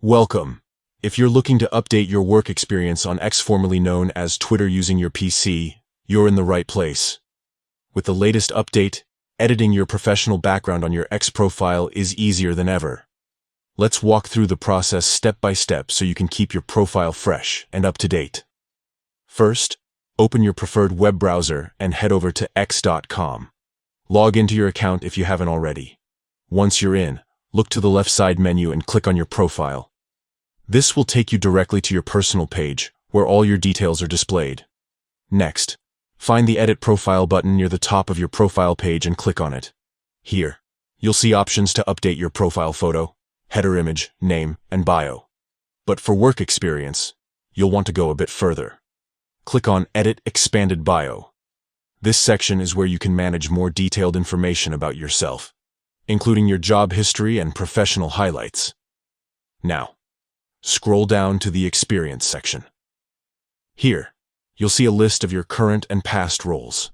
Welcome. If you're looking to update your work experience on X, formerly known as Twitter, using your PC, you're in the right place. With the latest update, editing your professional background on your X profile is easier than ever. Let's walk through the process step by step so you can keep your profile fresh and up to date. First, open your preferred web browser and head over to x.com. Log into your account if you haven't already. Once you're in, look to the left side menu and click on your profile. This will take you directly to your personal page, where all your details are displayed. Next, find the Edit Profile button near the top of your profile page and click on it. Here, you'll see options to update your profile photo, header image, name, and bio. But for work experience, you'll want to go a bit further. Click on Edit Expanded Bio. This section is where you can manage more detailed information about yourself, including your job history and professional highlights. Now, scroll down to the Experience section. Here, you'll see a list of your current and past roles.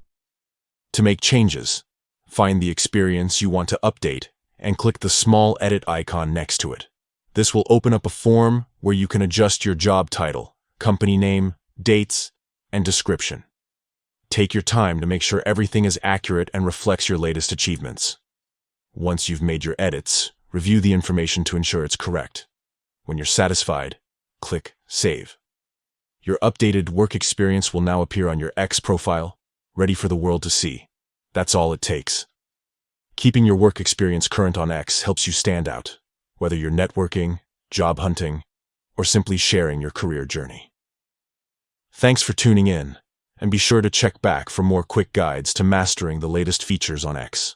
To make changes, find the experience you want to update and click the small edit icon next to it. This will open up a form where you can adjust your job title, company name, dates, and description. Take your time to make sure everything is accurate and reflects your latest achievements. Once you've made your edits, review the information to ensure it's correct. When you're satisfied, click Save. Your updated work experience will now appear on your X profile, ready for the world to see. That's all it takes. Keeping your work experience current on X helps you stand out, whether you're networking, job hunting, or simply sharing your career journey. Thanks for tuning in, and be sure to check back for more quick guides to mastering the latest features on X.